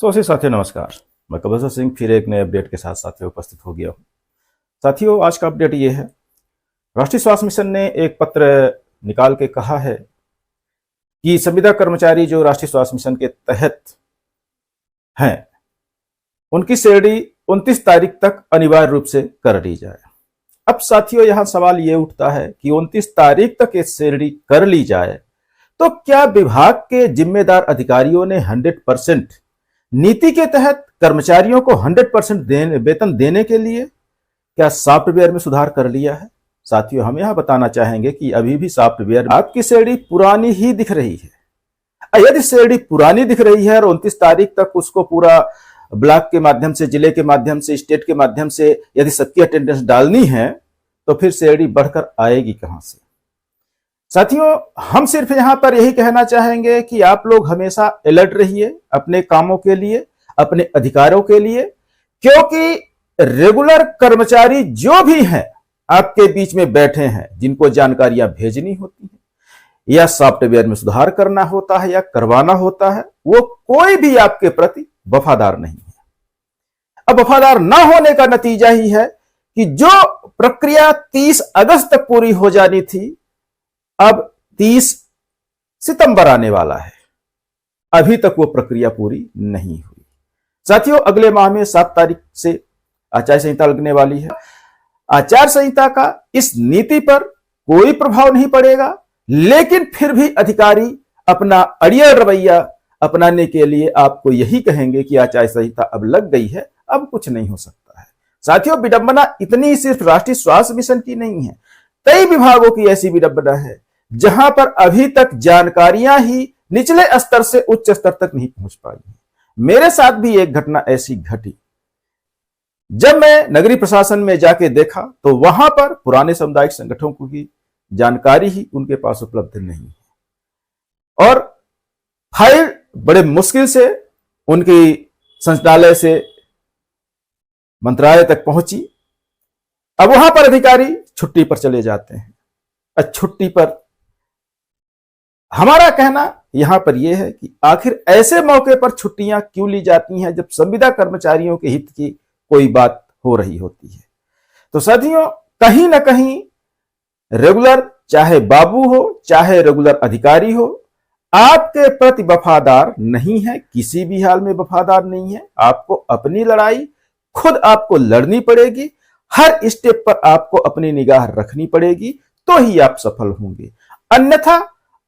साथियों नमस्कार। मैं कबीर सिंह फिर एक नए अपडेट के साथ साथियों उपस्थित हो गया हूँ। साथियों आज का अपडेट ये है, राष्ट्रीय स्वास्थ्य मिशन ने एक पत्र निकाल के कहा है कि संविदा कर्मचारी जो राष्ट्रीय स्वास्थ्य मिशन के तहत हैं उनकी सैलरी 29 तारीख तक अनिवार्य रूप से कर ली जाए। अब साथियों यहाँ सवाल ये उठता है कि 29 तारीख तक ये सैलरी कर ली जाए तो क्या विभाग के जिम्मेदार अधिकारियों ने 100% नीति के तहत कर्मचारियों को 100% वेतन देने के लिए क्या सॉफ्टवेयर में सुधार कर लिया है? साथियों हम यहां बताना चाहेंगे कि अभी भी सॉफ्टवेयर आपकी सैलरी पुरानी ही दिख रही है। यदि सैलरी पुरानी दिख रही है और 29 तारीख तक उसको पूरा ब्लॉक के माध्यम से, जिले के माध्यम से, स्टेट के माध्यम से यदि सबकी अटेंडेंस डालनी है तो फिर सैलरी बढ़कर आएगी कहां से? साथियों हम सिर्फ यहां पर यही कहना चाहेंगे कि आप लोग हमेशा अलर्ट रहिए अपने कामों के लिए, अपने अधिकारों के लिए, क्योंकि रेगुलर कर्मचारी जो भी हैं आपके बीच में बैठे हैं, जिनको जानकारियां भेजनी होती है या सॉफ्टवेयर में सुधार करना होता है या करवाना होता है, वो कोई भी आपके प्रति वफादार नहीं है। अब वफादार ना होने का नतीजा ही है कि जो प्रक्रिया 30 अगस्त तक पूरी हो जानी थी अब 30 सितंबर आने वाला है, अभी तक वो प्रक्रिया पूरी नहीं हुई। साथियों अगले माह में 7 तारीख से आचार संहिता लगने वाली है। आचार संहिता का इस नीति पर कोई प्रभाव नहीं पड़ेगा, लेकिन फिर भी अधिकारी अपना अड़ियल रवैया अपनाने के लिए आपको यही कहेंगे कि आचार संहिता अब लग गई है, अब कुछ नहीं हो सकता है। साथियों विडंबना इतनी सिर्फ राष्ट्रीय स्वास्थ्य मिशन की नहीं है, कई विभागों की ऐसी विडंबना है जहां पर अभी तक जानकारियां ही निचले स्तर से उच्च स्तर तक नहीं पहुंच पाई है। मेरे साथ भी एक घटना ऐसी घटी। जब मैं नगरीय प्रशासन में जाके देखा तो वहां पर पुराने सामुदायिक संगठनों की जानकारी ही उनके पास उपलब्ध नहीं है और फाइल बड़े मुश्किल से उनकी संचालय से मंत्रालय तक पहुंची। अब वहां पर अधिकारी छुट्टी पर चले जाते हैं। छुट्टी पर हमारा कहना यहां पर यह है कि आखिर ऐसे मौके पर छुट्टियां क्यों ली जाती हैं जब संविदा कर्मचारियों के हित की कोई बात हो रही होती है? तो साथियों कहीं ना कहीं रेगुलर चाहे बाबू हो चाहे रेगुलर अधिकारी हो आपके प्रति वफादार नहीं है, किसी भी हाल में वफादार नहीं है। आपको अपनी लड़ाई खुद आपको लड़नी पड़ेगी, हर स्टेप पर आपको अपनी निगाह रखनी पड़ेगी, तो ही आप सफल होंगे। अन्यथा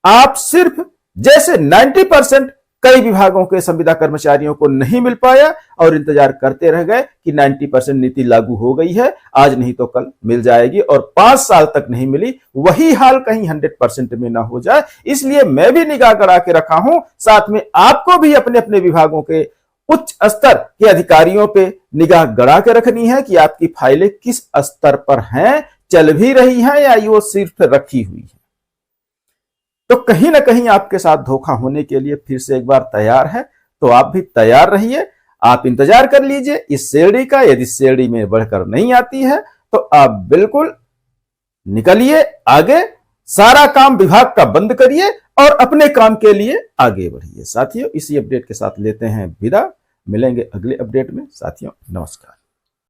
आप सिर्फ जैसे 90% कई विभागों के संविदा कर्मचारियों को नहीं मिल पाया और इंतजार करते रह गए कि 90% नीति लागू हो गई है, आज नहीं तो कल मिल जाएगी, और 5 साल तक नहीं मिली, वही हाल कहीं 100% में ना हो जाए। इसलिए मैं भी निगाह गड़ा के रखा हूं, साथ में आपको भी अपने अपने विभागों के उच्च स्तर के अधिकारियों पे निगाह गड़ा के रखनी है कि आपकी फाइलें किस स्तर पर हैं, चल भी रही हैं या वो सिर्फ रखी हुई है। तो कहीं ना कहीं आपके साथ धोखा होने के लिए फिर से एक बार तैयार है, तो आप भी तैयार रहिए। आप इंतजार कर लीजिए इस सैलरी का। यदि सैलरी में बढ़कर नहीं आती है तो आप बिल्कुल निकलिए आगे, सारा काम विभाग का बंद करिए और अपने काम के लिए आगे बढ़िए। साथियों इसी अपडेट के साथ लेते हैं विदा, मिलेंगे अगले अपडेट में। साथियों नमस्कार।